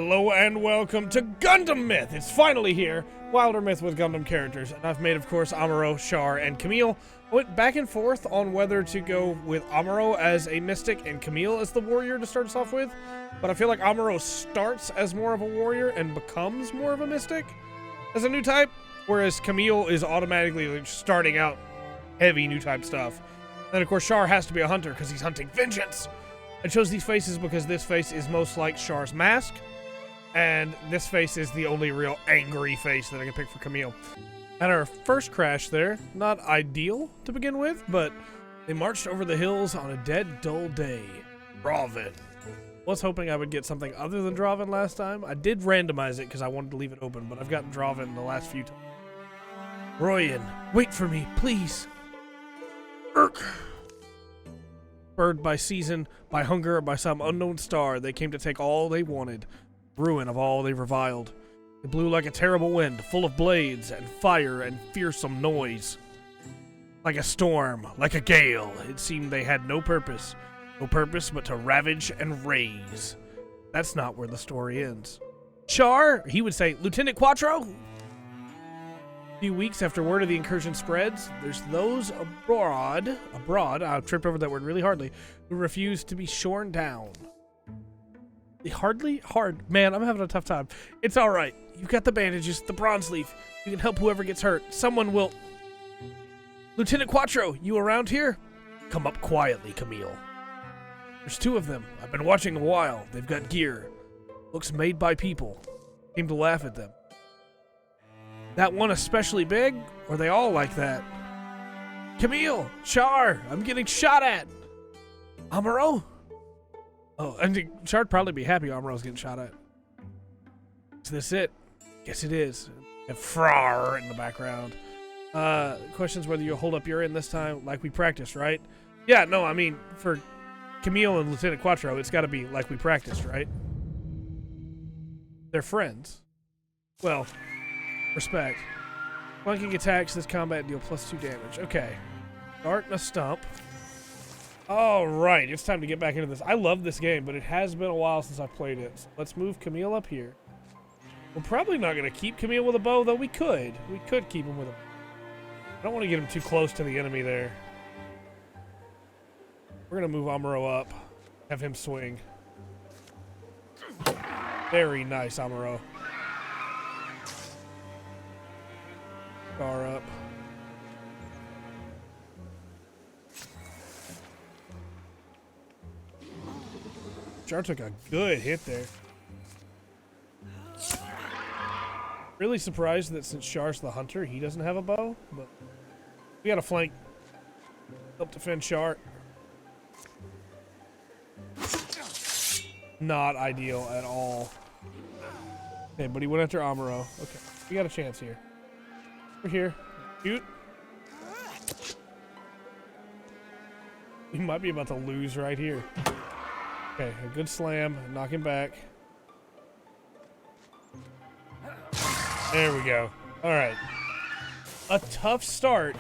Hello and welcome to GundamMyth! It's finally here! Wilder Myth with Gundam characters. And I've made, of course, Amuro, Char, and Kamille. I went back and forth on whether to go with Amuro as a mystic and Kamille as the warrior to start us off with. But I feel like Amuro starts as more of a warrior and becomes more of a mystic as a new type. Whereas Kamille is automatically like, starting out heavy new type stuff. And of course, Char has to be a hunter because he's hunting vengeance. I chose these faces because this face is most like Char's mask. And this face is the only real angry face that I can pick for Kamille. At our first crash there, not ideal to begin with, but they marched over the hills on a dead, dull day. Draven. Was hoping I would get something other than Draven last time. I did randomize it because I wanted to leave it open, but I've gotten Draven the last few times. Royan, wait for me, please. Urk. Spurred by season, by hunger, or by some unknown star, they came to take all they wanted. Ruin of all they reviled. It blew like a terrible wind, full of blades and fire and fearsome noise. Like a storm, like a gale, it seemed they had no purpose but to ravage and raze. That's not where the story ends. Char, he would say, Lieutenant Quattro? A few weeks after word of the incursion spreads, there's those abroad, I tripped over that word really hardly, who refuse to be shorn down. Man, I'm having a tough time. It's all right. You've got the bandages, the bronze leaf. You can help whoever gets hurt. Someone will... Lieutenant Quattro, you around here? Come up quietly, Kamille. There's two of them. I've been watching a while. They've got gear. Looks made by people. Seem to laugh at them. That one especially big? Or are they all like that? Kamille! Char! I'm getting shot at! Amuro? Oh, and Char'd probably be happy Amuro's getting shot at. Is this it? Guess it is. And Frar in the background. Questions whether you'll hold up your end this time like we practiced, right? Yeah, no, I mean, for Kamille and Lieutenant Quattro, it's got to be like we practiced, right? They're friends. Well, respect. Flanking attacks this combat deal +2 damage. Okay. Start and a stump. All right, it's time to get back into this. I love this game, but it has been a while since I've played it. So let's move Kamille up here. We're probably not going to keep Kamille with a bow, though we could. We could keep him with a bow. I don't want to get him too close to the enemy there. We're going to move Amuro up. Have him swing. Very nice, Amuro. Char up. Char took a good hit there. Really surprised that since Char's the hunter, he doesn't have a bow, but we got a flank. Help defend Char. Not ideal at all. Okay, but he went after Amuro. Okay, we got a chance here. We're here. Shoot. We might be about to lose right here. Okay, a good slam, knock him back. There we go. All right. A tough start,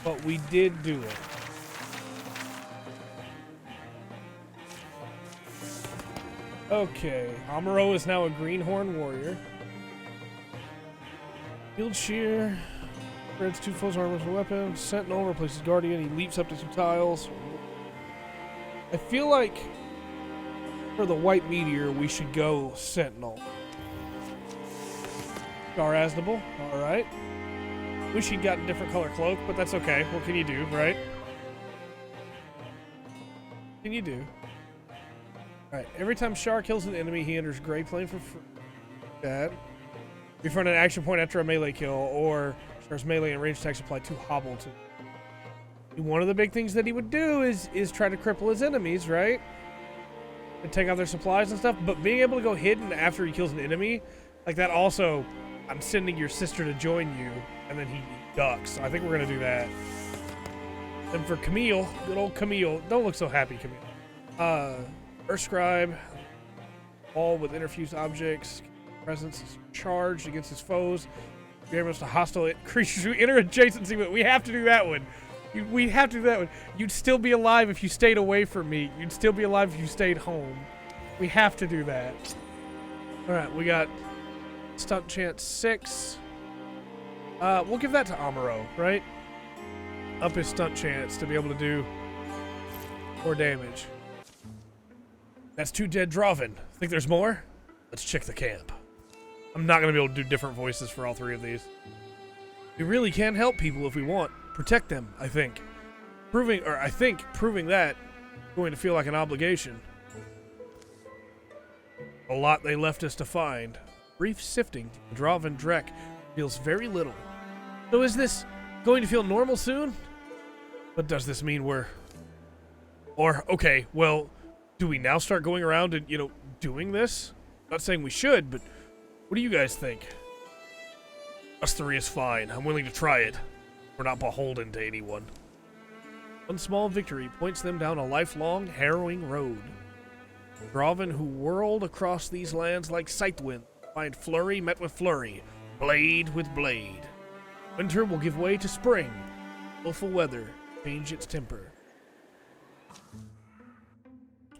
but we did do it. Okay, Amuro is now a greenhorn warrior. Field shear. Spreads 2 foes' armor with a weapon. Sentinel replaces Guardian. He leaps up to 2 tiles. I feel like for the white meteor, we should go Sentinel. Garazable. Alright. Wish he'd gotten a different color cloak, but that's okay. What can you do, right? What can you do? Alright, every time Char kills an enemy, he enters gray plane for free. That. Refund an action point after a melee kill, or Char's melee and range attacks apply 2 hobble to. One of the big things that he would do is try to cripple his enemies, right? And take out their supplies and stuff, but being able to go hidden after he kills an enemy, like that also, I'm sending your sister to join you, and then he ducks. So I think we're gonna do that. And for Kamille, good old Kamille, don't look so happy, Kamille. Earth Scribe, all with interfused objects, presence is charged against his foes. Damage to hostile creatures who enter adjacency, but we have to do that one. We have to do that one. You'd still be alive if you stayed away from me. You'd still be alive if you stayed home. We have to do that. Alright, we got stunt chance 6. We'll give that to Amuro, right? Up his stunt chance to be able to do more damage. That's 2 dead Draven. Think there's more? Let's check the camp. I'm not going to be able to do different voices for all 3 of these. We really can help people if we want. Protect them, I think. Proving that is going to feel like an obligation. A lot they left us to find. Brief sifting to Draven Drek feels very little. So is this going to feel normal soon? But does this mean we're... Or, okay, well, do we now start going around and, you know, doing this? I'm not saying we should, but what do you guys think? Us 3 is fine. I'm willing to try it. We're not beholden to anyone. One small victory points them down a lifelong, harrowing road. Draven who whirled across these lands like scythewind find flurry met with flurry, blade with blade. Winter will give way to spring. Willful weather change its temper.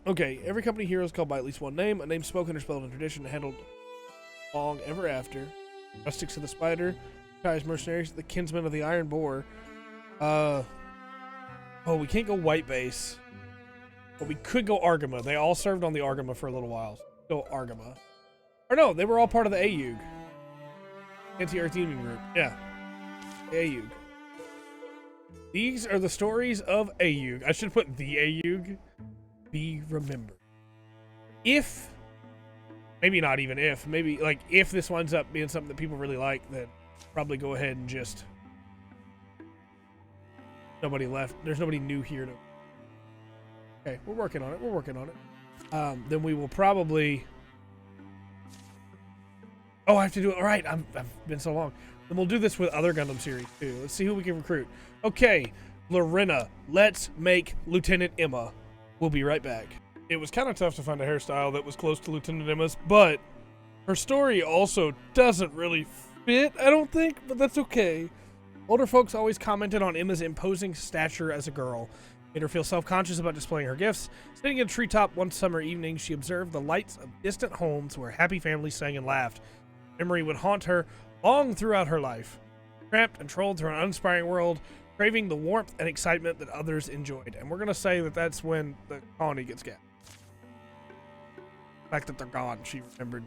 Okay, every company hero is called by at least one name. A name spoken or spelled in tradition handled long ever after. Rustics of the Spider, Chai's Mercenaries, the Kinsmen of the Iron Boar. Oh, we can't go White Base. But we could go Argama. They all served on the Argama for a little while. So go Argama. Or no, they were all part of the AUG. Anti-Earth Union Group. Yeah. AUG. These are the stories of AUG. I should put the AUG. Be remembered. If, maybe not even if, maybe like if this winds up being something that people really like, then probably go ahead and just, nobody left. There's nobody new here to, okay, we're working on it. We're working on it. Then we will probably, oh, I have to do it. All right. I've been so long. Then we'll do this with other Gundam series too. Let's see who we can recruit. Okay. Lorena, let's make Lieutenant Emma. We'll be right back. It was kind of tough to find a hairstyle that was close to Lieutenant Emma's, but her story also doesn't really fit, I don't think, but that's okay. Older folks always commented on Emma's imposing stature as a girl, made her feel self-conscious about displaying her gifts. Sitting in a treetop one summer evening, she observed the lights of distant homes where happy families sang and laughed. Memory would haunt her long throughout her life. Trapped and trolled through an uninspiring world, craving the warmth and excitement that others enjoyed. And we're going to say that that's when the colony gets gapped. The fact that they're gone, she remembered.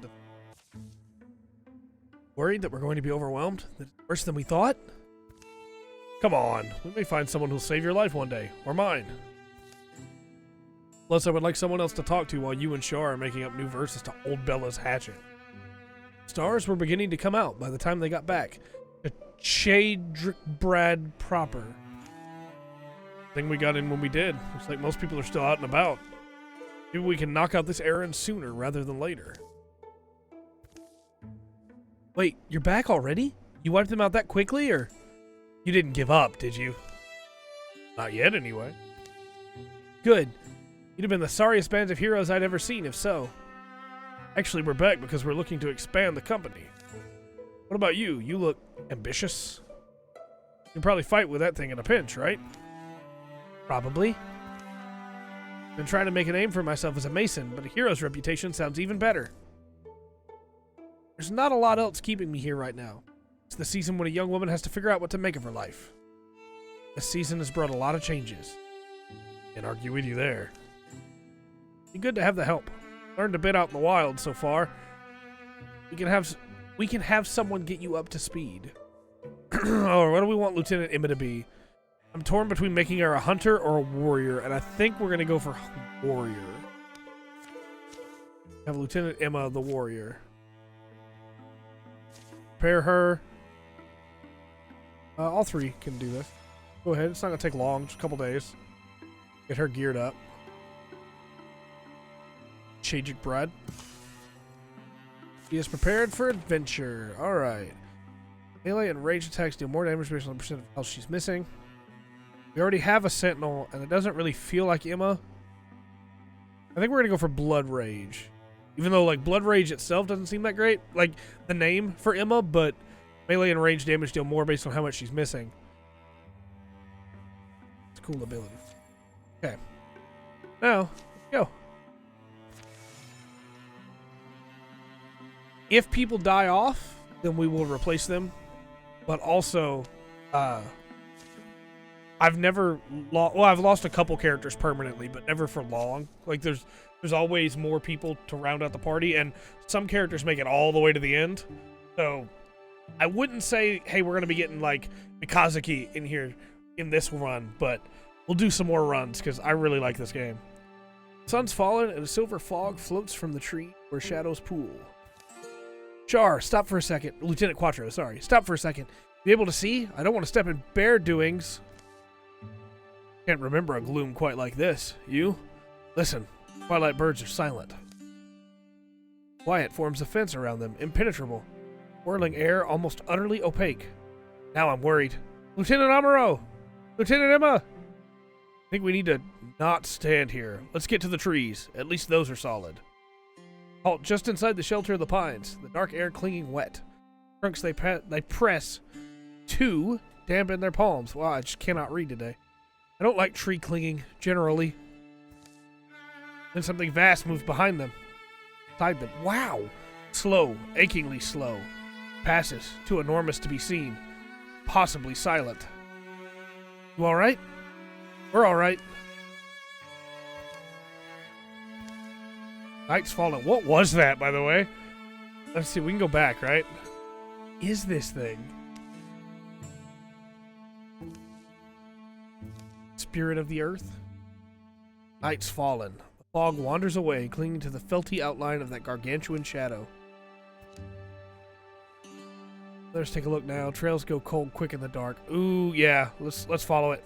Worried that we're going to be overwhelmed? That it's worse than we thought? Come on, we may find someone who'll save your life one day, or mine. Plus, I would like someone else to talk to while you and Char are making up new verses to Old Bella's hatchet. Stars were beginning to come out by the time they got back. Brad proper. Thing we got in when we did. Looks like most people are still out and about. Maybe we can knock out this errand sooner rather than later. Wait, you're back already? You wiped them out that quickly, or you didn't give up, did you? Not yet, anyway. Good. You'd have been the sorriest band of heroes I'd ever seen, if so. Actually, we're back because we're looking to expand the company. What about you? You look ambitious. You can probably fight with that thing in a pinch, right? Probably. Been trying to make a name for myself as a mason, but a hero's reputation sounds even better. There's not a lot else keeping me here right now. It's the season when a young woman has to figure out what to make of her life. This season has brought a lot of changes. Can't argue with you there. Be good to have the help. Learned a bit out in the wild so far. We can have someone get you up to speed. Or what do we want Lieutenant Emma to be? I'm torn between making her a hunter or a warrior, and I think we're going to go for warrior. Have Lieutenant Emma the warrior. Prepare her. All 3 can do this. Go ahead. It's not going to take long. Just a couple days. Get her geared up. Chajik Brad. He is prepared for adventure. Alright. Melee and rage attacks deal more damage based on the percent of health she's missing. We already have a sentinel, and it doesn't really feel like Emma. I think we're going to go for Blood Rage. Even though, like, Blood Rage itself doesn't seem that great. Like, the name for Emma, but melee and range damage deal more based on how much she's missing. It's a cool ability. Okay. Now, let's go. If people die off, then we will replace them. But also, I've never I've lost a couple characters permanently, but never for long. Like there's always more people to round out the party, and some characters make it all the way to the end. So I wouldn't say, hey, we're gonna be getting like Mikazuki in here in this run, but we'll do some more runs because I really like this game. Sun's fallen and a silver fog floats from the tree where shadows pool. Char, stop for a second. Lieutenant Quattro, sorry. Stop for a second. Be able to see? I don't want to step in bear doings. Can't remember a gloom quite like this. You? Listen, twilight birds are silent. Quiet forms a fence around them, impenetrable. Whirling air almost utterly opaque. Now I'm worried. Lieutenant Amuro! Lieutenant Emma! I think we need to not stand here. Let's get to the trees. At least those are solid. Halt just inside the shelter of the pines, the dark air clinging wet. Trunks they press to dampen their palms. Wow, I just cannot read today. I don't like tree clinging, generally. Then something vast moves behind them. Beside them. Wow! Slow, achingly slow. Passes, too enormous to be seen. Possibly silent. You alright? We're alright. Night's fallen. What was that, by the way? Let's see, we can go back, right? Is this thing? Spirit of the earth? Night's fallen. The fog wanders away, clinging to the felty outline of that gargantuan shadow. Let's take a look now. Trails go cold quick in the dark. Ooh, yeah. Let's follow it.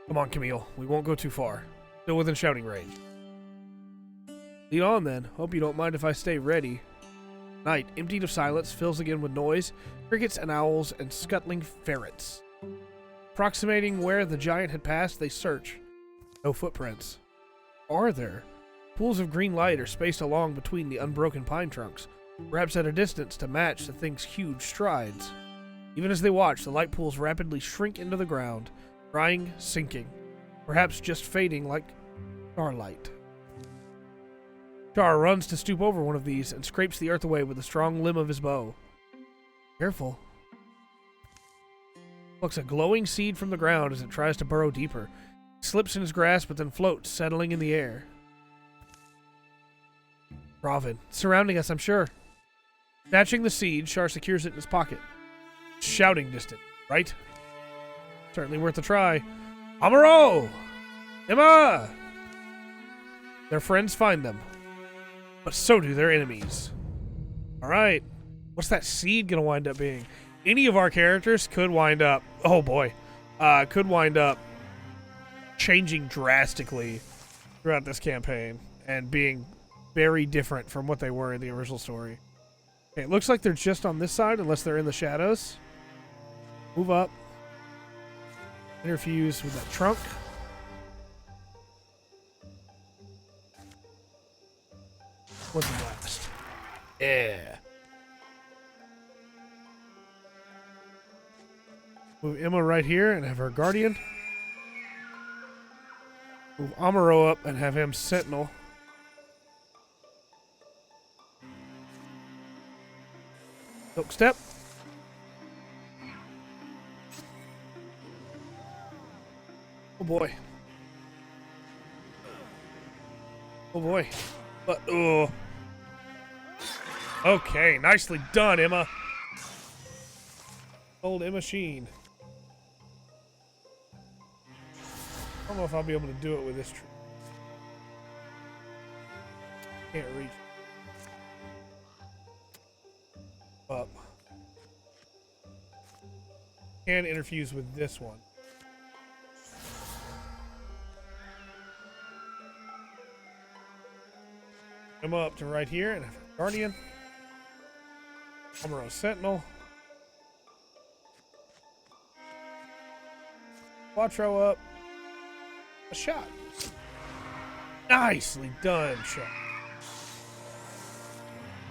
Come on, Kamille. We won't go too far. Still within shouting range. Lead on, then. Hope you don't mind if I stay ready. Night, emptied of silence, fills again with noise, crickets and owls, and scuttling ferrets. Approximating where the giant had passed, they search. No footprints. Are there? Pools of green light are spaced along between the unbroken pine trunks, perhaps at a distance to match the thing's huge strides. Even as they watch, the light pools rapidly shrink into the ground, drying, sinking, perhaps just fading like starlight. Char runs to stoop over one of these and scrapes the earth away with the strong limb of his bow. Careful. Plucks a glowing seed from the ground as it tries to burrow deeper. It slips in his grasp but then floats, settling in the air. Raven, surrounding us, I'm sure. Snatching the seed, Char secures it in his pocket. Shouting distant, right? Certainly worth a try. Amuro! Emma! Their friends find them. But so do their enemies. Alright. What's that seed gonna wind up being? Any of our characters could wind up... Oh boy. Could wind up changing drastically throughout this campaign. And being very different from what they were in the original story. Okay, it looks like they're just on this side unless they're in the shadows. Move up. Interfuse with that trunk. What's the blast? Yeah. Move Emma right here and have her guardian. Move Amuro up and have him sentinel. Silk step. Oh boy. Oh boy. But, oh. Okay, nicely done, Emma. Old Emma Sheen. I don't know if I'll be able to do it with this tree. Can't reach. Up. Can interfuse with this one. Come up to right here and have a guardian. Amuro sentinel. Quattro up. A shot. Nicely done, shot.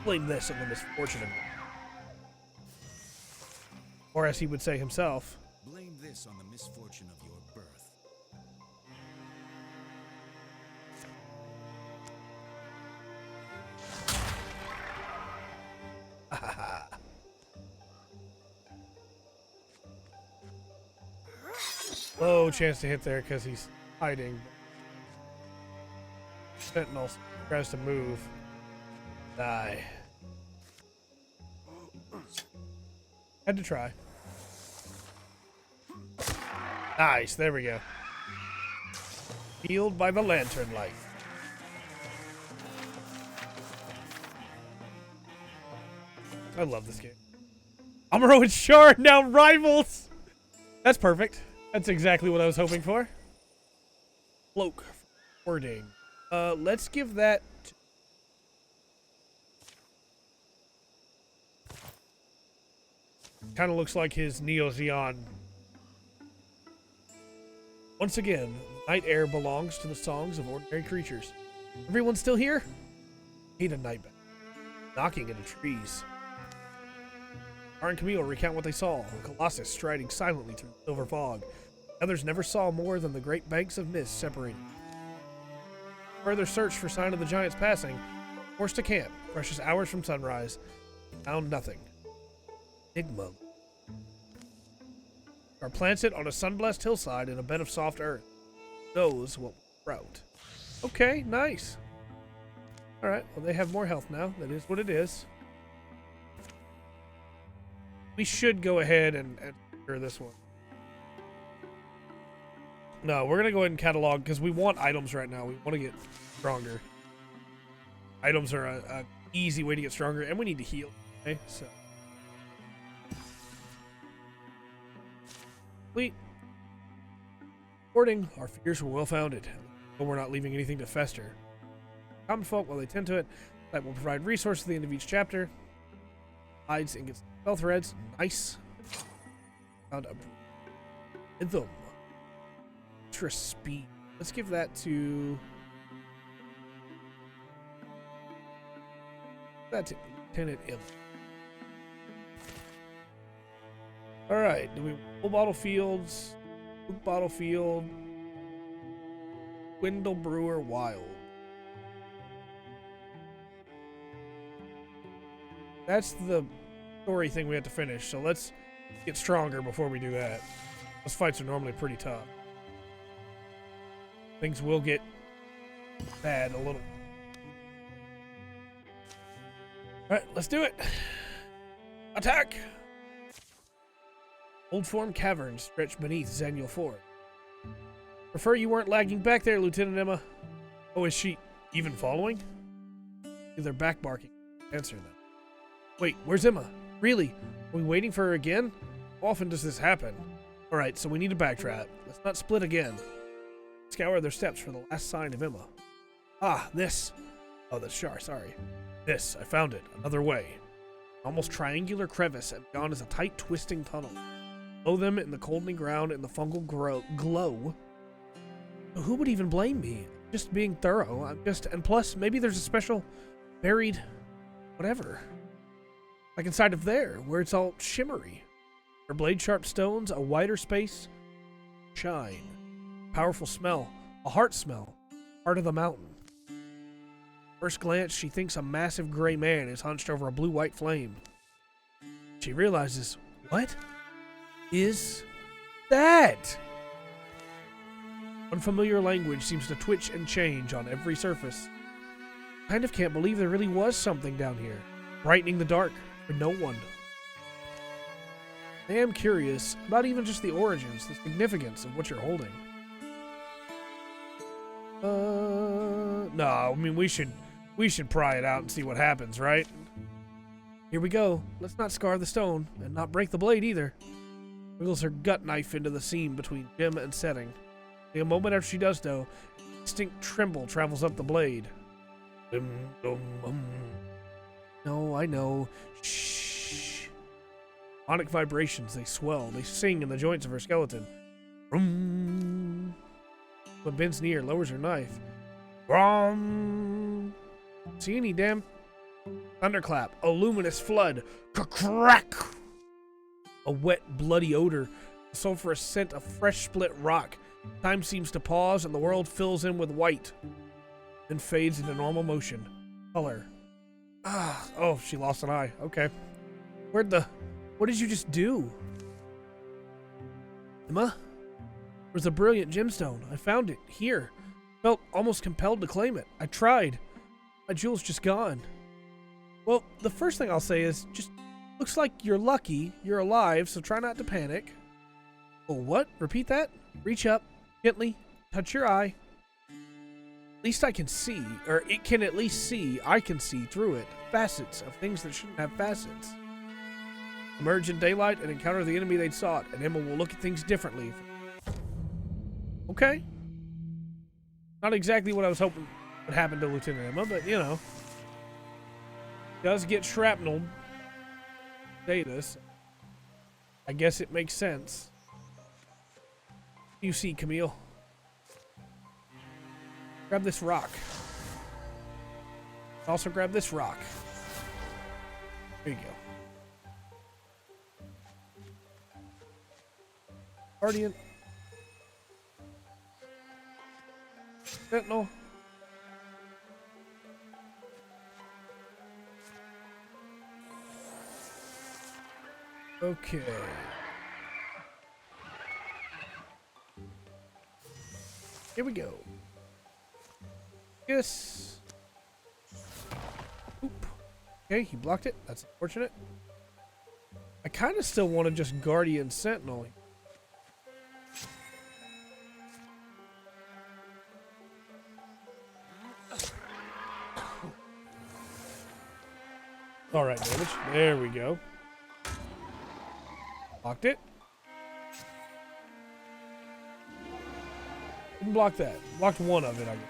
Blame this on the misfortune of it. Or as he would say himself, blame this on the misfortune of your birth. low chance to hit there because he's hiding. Sentinel tries to move. Die. Had to try. Nice, there we go. Healed by the lantern light. I love this game. Amuro and Char now rivals! That's perfect. That's exactly what I was hoping for. Cloak. Wording. Let's give that... Kind of looks like his Neo Zeon. Once again, night air belongs to the songs of ordinary creatures. Everyone still here? Hate a night bat. Knocking into trees. Char and Kamille recount what they saw. A colossus striding silently through the silver fog. Others never saw more than the great banks of mist separating. Further search for sign of the giants passing. Forced to camp. Precious hours from sunrise. Found nothing. Enigma. Char plants it on a sun-blessed hillside in a bed of soft earth. Knows what will sprout. Okay, nice. Alright, well they have more health now. That is what it is. We should go ahead and secure this one. No, we're going to go ahead and catalog because we want items right now. We want to get stronger. Items are a easy way to get stronger, and we need to heal. Okay, so. Complete. Reporting, our fears were well founded, but we're not leaving anything to fester. Common folk, while they tend to it, that will provide resources at the end of each chapter. Hides and gets spell threads. Nice. Found a rhythm. Extra speed. Let's give that to. That's it. Lieutenant M. Alright, do we full battlefields? Battlefield. Wendell Brewer Wild. That's the story thing we have to finish, so let's get stronger before we do that. Those fights are normally pretty tough. Things will get bad a little. Alright, let's do it. Attack! Old form caverns stretch beneath Zaniel Ford. Prefer you weren't lagging back there, Lieutenant Emma. Oh, is she even following? They're back barking. Answer them. Wait, where's Emma? Really? Are we waiting for her again? How often does this happen? Alright, so we need to backtrack. Let's not split again. Scour their steps for the last sign of Emma. Ah, this. Oh, that's Char, sorry. This, I found it. Another way. Almost triangular crevice, and beyond is a tight, twisting tunnel. Below them, in the coldening ground and the fungal glow. Who would even blame me? Just being thorough. And plus, maybe there's a special buried whatever. Like inside of there, where it's all shimmery. Her blade sharp stones, a wider space. Shine. Powerful smell. A heart smell. Heart of the mountain. First glance, she thinks a massive gray man is hunched over a blue-white flame. She realizes, what is that? Unfamiliar language seems to twitch and change on every surface. Kind of can't believe there really was something down here, brightening the dark for no one. I am curious about even just the origins, the significance of what you're holding. No, I mean we should pry it out and see what happens, right? Here we go. Let's not scar the stone and not break the blade either. Wiggles her gut knife into the seam between gem and setting. A moment after she does, though, a distinct tremble travels up the blade. No, I know. Shh. Sonic vibrations, they swell. They sing in the joints of her skeleton. Vroom. But bends near, lowers her knife. Vroom. See any damn thunderclap? A luminous flood. Crack! A wet, bloody odor. A sulfurous scent of fresh split rock. Time seems to pause and the world fills in with white. Then fades into normal motion. Color. Oh, she lost an eye. Okay. What did you just do? Emma? It was a brilliant gemstone. I found it here. Felt almost compelled to claim it. I tried. My jewel's just gone. Well, the first thing I'll say is just looks like you're lucky you're alive, so try not to panic. Oh, what? Repeat that? Reach up, gently, touch your eye. At least I can see, or it can at least see, I can see through it, facets of things that shouldn't have facets. Emerge in daylight and encounter the enemy they'd sought, and Emma will look at things differently. Okay. Not exactly what I was hoping would happen to Lieutenant Emma, but you know. Does get shrapnel data. I guess it makes sense. You see, Kamille. Grab this rock. Also grab this rock. There you go. Guardian. Sentinel. Okay. Here we go. Yes. Oop. Okay, he blocked it. That's unfortunate. I kind of still want to just Guardian Sentinel. All right, damage. There we go. Blocked it. Didn't block that. Blocked one of it, I guess.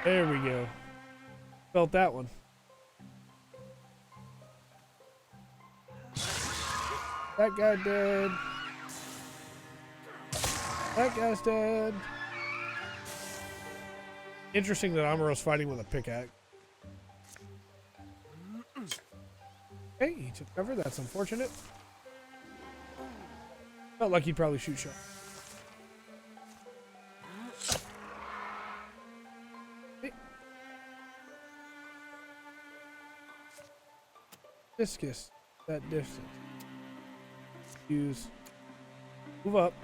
There we go. Felt that one. That guy dead. That guy's dead. Interesting that Amuro's fighting with a pickaxe. Okay, he took cover. That's unfortunate. Felt like he'd probably shoot shot. Okay. Discus. That distance. Use. Move up.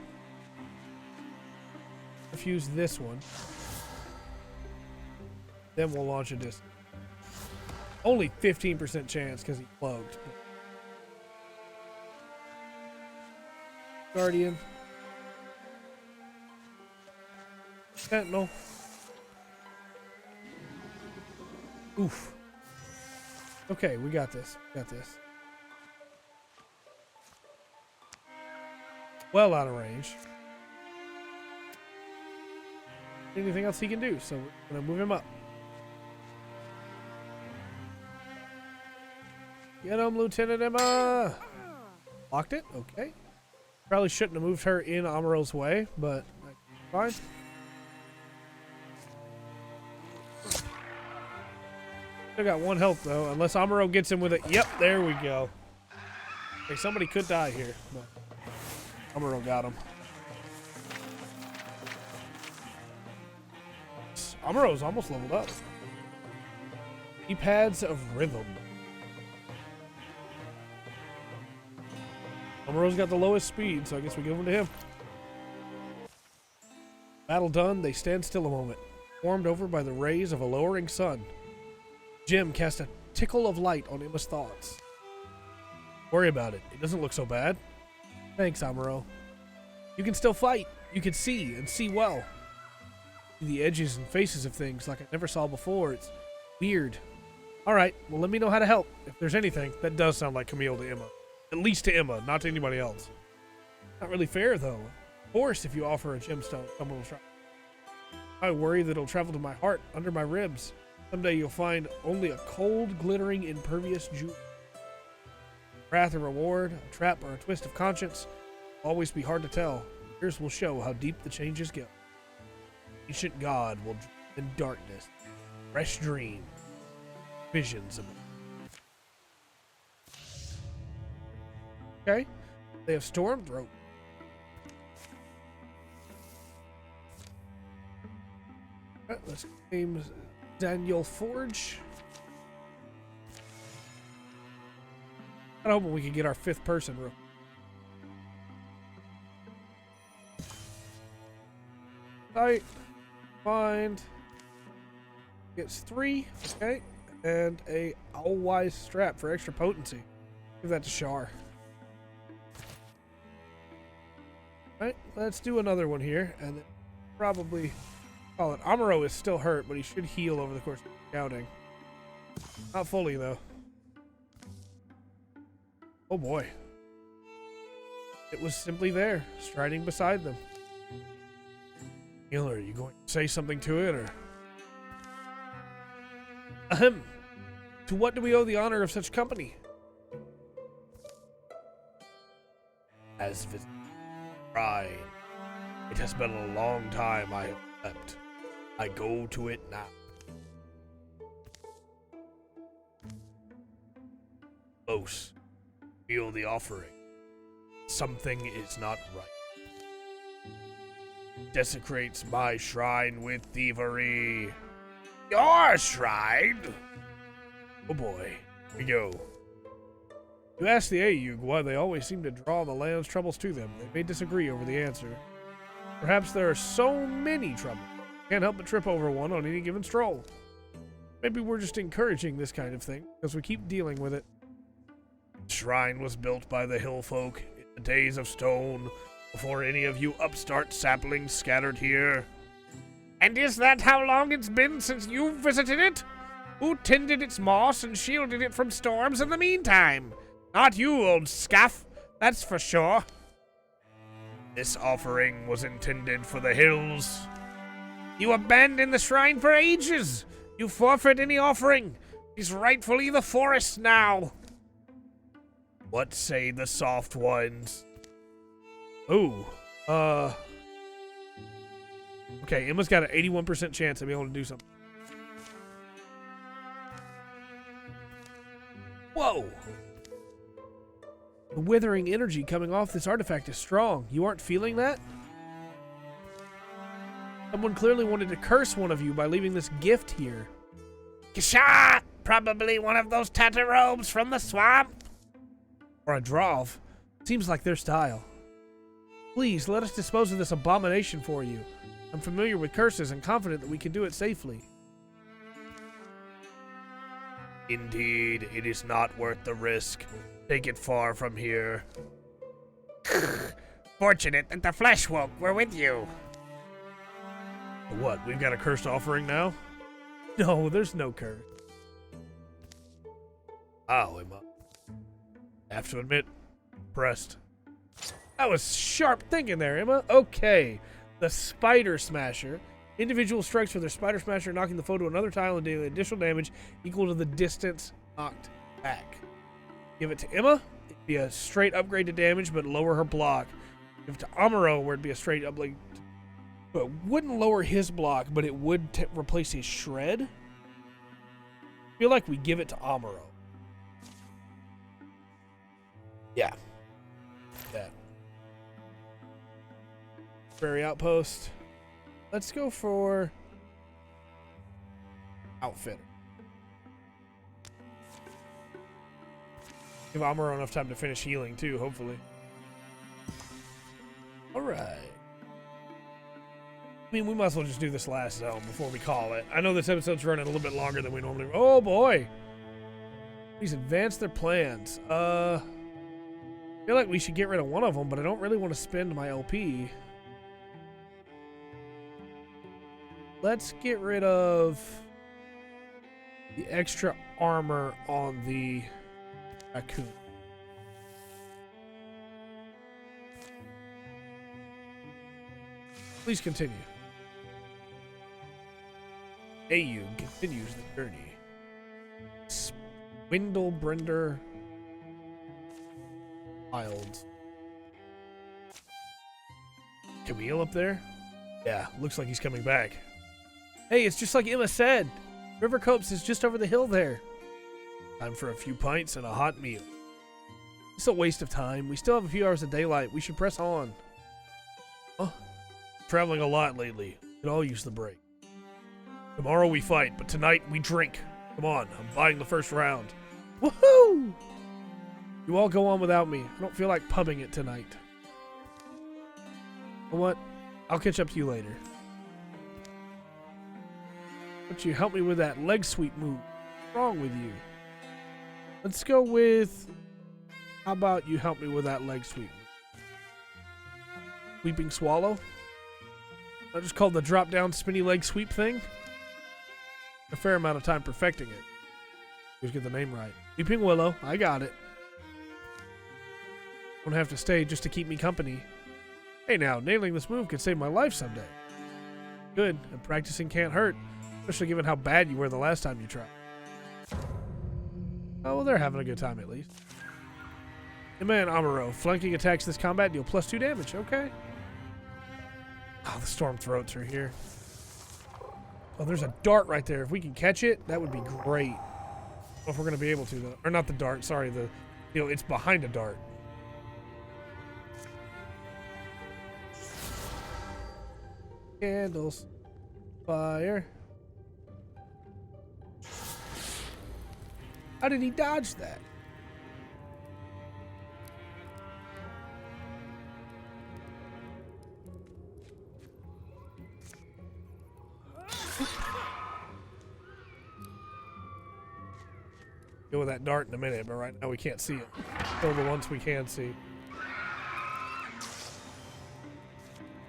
Fuse this one. Then we'll launch a distance. Only 15% chance because he cloaked. Guardian. Sentinel. Oof. Okay, we got this. Got this. Well out of range. Anything else he can do, so we're gonna move him up. Get him, Lieutenant Emma! Locked it? Okay. Probably shouldn't have moved her in Amuro's way, but fine. Still got one health, though, unless Amuro gets him with it. Yep, there we go. Okay, somebody could die here, but Amuro got him. Amuro's almost leveled up. Keypads of Rhythm. Amuro's got the lowest speed, so I guess we give them to him. Battle done, they stand still a moment, warmed over by the rays of a lowering sun. Jim cast a tickle of light on Emma's thoughts. Worry about it. It doesn't look so bad. Thanks, Amuro. You can still fight. You can see, and see well. See the edges and faces of things like I never saw before. It's weird. Alright, well let me know how to help. If there's anything, that does sound like Kamille to Emma. At least to Emma, not to anybody else. Not really fair, though. Of course, if you offer a gemstone, someone will try. I worry that it'll travel to my heart, under my ribs. Someday you'll find only a cold, glittering, impervious jewel. Wrath or reward, a trap or a twist of conscience, will always be hard to tell. Yours will show how deep the changes go. Ancient God will dream in darkness, fresh dream, visions of it. Okay, they have Stormthroat. Right, let's name Daniel Forge. I'm hoping we can get our 5th person real quick. Sight. Find. Gets 3. Okay. And a all-wise strap for extra potency. Give that to Char. Alright, let's do another one here, and then probably call it. Amuro is still hurt, but he should heal over the course of scouting. Not fully, though. Oh boy. It was simply there, striding beside them. Healer, are you going to say something to it, or? Ahem. To what do we owe the honor of such company? As the shrine. It has been a long time I have slept. I go to it now. Close. Feel the offering. Something is not right. Desecrates my shrine with thievery. Your shrine? Oh boy. Here we go. You ask the Ayug why they always seem to draw the land's troubles to them. They may disagree over the answer. Perhaps there are so many troubles. Can't help but trip over one on any given stroll. Maybe we're just encouraging this kind of thing, because we keep dealing with it. The shrine was built by the hill folk in the days of stone, before any of you upstart saplings scattered here. And is that how long it's been since you visited it? Who tended its moss and shielded it from storms in the meantime? Not you, old scaff, that's for sure. This offering was intended for the hills. You abandoned the shrine for ages. You forfeit any offering. He's rightfully the forest now. What say the soft ones? Ooh, okay, Emma's got an 81% chance of being able to do something. Whoa! The withering energy coming off this artifact is strong. You aren't feeling that? Someone clearly wanted to curse one of you by leaving this gift here. Kisha! Probably one of those tatterobes from the swamp. Or a drov. Seems like their style. Please, let us dispose of this abomination for you. I'm familiar with curses and confident that we can do it safely. Indeed, it is not worth the risk. Take it far from here. Fortunate that the flesh folk were with you. What, we've got a cursed offering now? No, there's no curse. Oh, Emma. I have to admit, impressed. That was sharp thinking there, Emma. Okay. The Spider Smasher. Individual strikes with their Spider Smasher, knocking the foe to another tile and dealing additional damage equal to the distance knocked back. Give it to Emma. It'd be a straight upgrade to damage, but lower her block. Give it to Amuro, where it'd be a straight upgrade. It wouldn't lower his block, but it would replace his shred. I feel like we give it to Amuro. Yeah. That. Prairie Outpost. Let's go for Outfitter. Give Amuro enough time to finish healing too, hopefully. Alright. I mean, we might as well just do this last zone before we call it. I know this episode's running a little bit longer than we normally... Oh boy! Please advance their plans. I feel like we should get rid of one of them, but I don't really want to spend my LP. Let's get rid of the extra armor on the raccoon. Please continue. Ayug continues the journey. Swindlebrender Wilds. Kamille up there? Yeah, looks like he's coming back. Hey, it's just like Emma said. River Copse is just over the hill there. Time for a few pints and a hot meal. It's a waste of time. We still have a few hours of daylight. We should press on. Oh, traveling a lot lately. Could all use the break. Tomorrow we fight, but tonight we drink. Come on, I'm buying the first round. Woohoo! You all go on without me. I don't feel like pubbing it tonight. You know what? I'll catch up to you later. But you help me with that leg sweep move. What's wrong with you? Let's go with... How about you help me with that leg sweep? Sweeping swallow? I just called the drop down spinny leg sweep thing. A fair amount of time perfecting it. Let's get the name right. Weeping Willow, I got it. Don't have to stay just to keep me company. Hey now, nailing this move could save my life someday. Good, and practicing can't hurt, especially given how bad you were the last time you tried. Oh, well, they're having a good time at least. Hey man, Amuro, flanking attacks this combat deal +2 damage, okay. Oh, the storm throats are here. Oh, there's a dart right there. If we can catch it, that would be great. I don't know if we're going to be able to, though. Or not the dart, sorry. It's behind a dart. Candles. Fire. How did he dodge that? Go with that dart in a minute, but right now we can't see it. Kill the ones we can see.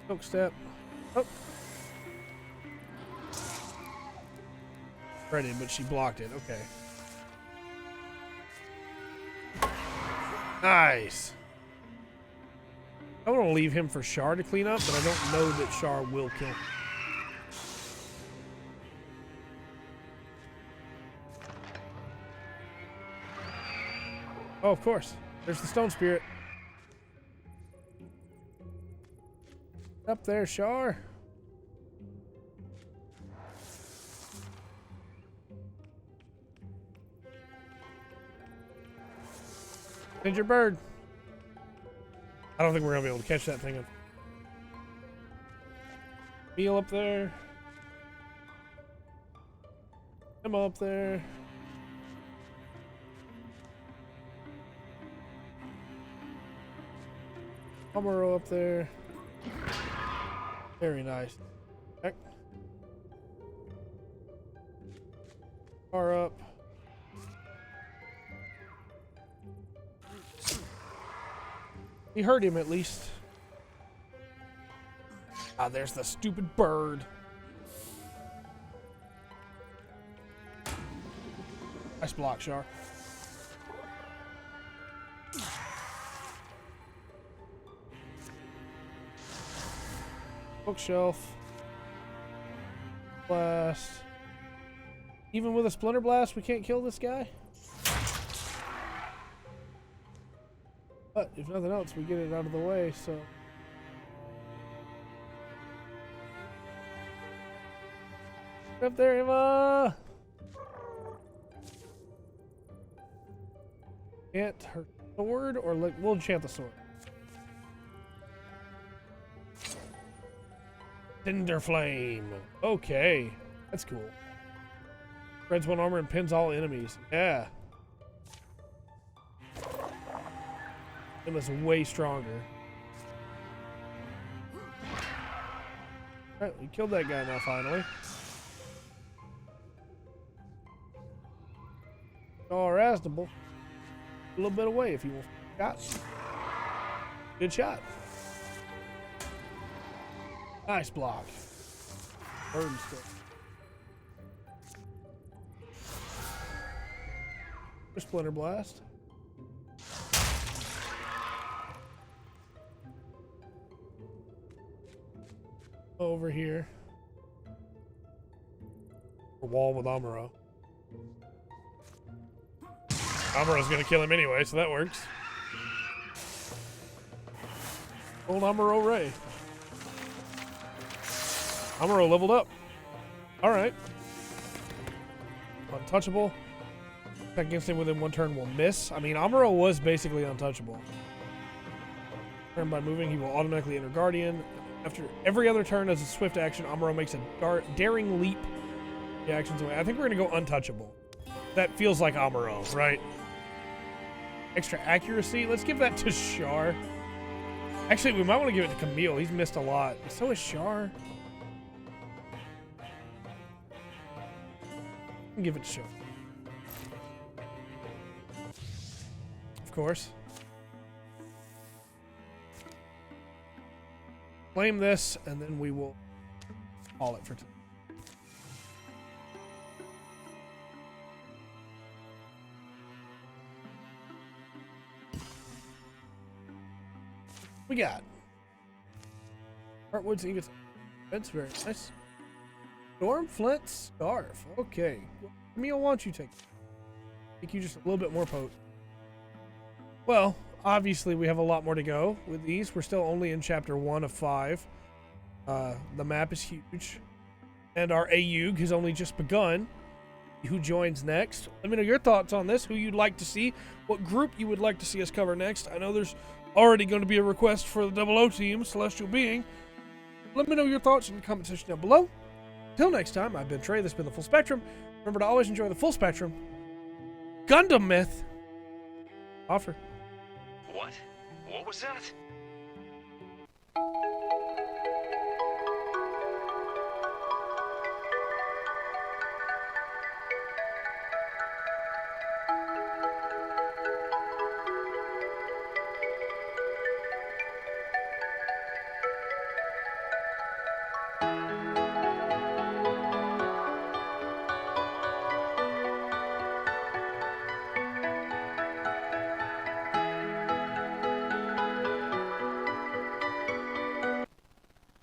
Hook step. Oh. Ready, but she blocked it. Okay. Nice. I want to leave him for Char to clean up, but I don't know that Char will kill him. Oh, of course. There's the stone spirit. Up there, Char. Ginger bird. I don't think we're gonna be able to catch that thing. Meal up there. Emma up there. Amuro up there. Very nice. Heck. Far up. He hurt him at least. Ah, there's the stupid bird. Nice block, Char. Bookshelf. Blast. Even with a Splinter Blast, we can't kill this guy? But if nothing else, we get it out of the way, so... Get up there, Emma! Can't her sword, or like, we'll enchant the sword. Cinder Flame. Okay. That's cool. Spreads one armor and pins all enemies. Yeah. Emma's way stronger. Alright, we killed that guy now, finally. Oh, Raznable. A little bit away if you want. Shot. Good shot. Nice block. Burn stick. Splinter Blast. Over here. A wall with Amuro. Amuro's gonna kill him anyway, so that works. Old Amuro Ray. Amuro leveled up. Alright. Untouchable. Attack against him within one turn will miss. I mean, Amuro was basically untouchable. Turn by moving, he will automatically enter Guardian. After every other turn as a swift action, Amuro makes a daring leap. The actions away. I think we're going to go untouchable. That feels like Amuro, right? Extra accuracy. Let's give that to Char. Actually, we might want to give it to Kamille. He's missed a lot. So is Char. And give it to Show. Of course. Claim this, and then we will call it for today. We got Heartwood's ingots. That's very nice. Storm Flint Scarf. Okay. Kamille, why don't you take it? Make you just a little bit more potent. Well, obviously we have a lot more to go with these. We're still only in chapter 1 of 5. The map is huge. And our AUG has only just begun. Who joins next? Let me know your thoughts on this. Who you'd like to see. What group you would like to see us cover next. I know there's already going to be a request for the 00 team, Celestial Being. Let me know your thoughts in the comment section down below. Until next time, I've been Trey. This has been The Full Spectrum. Remember to always enjoy the full spectrum. GundamMyth. Offer. What? What was that?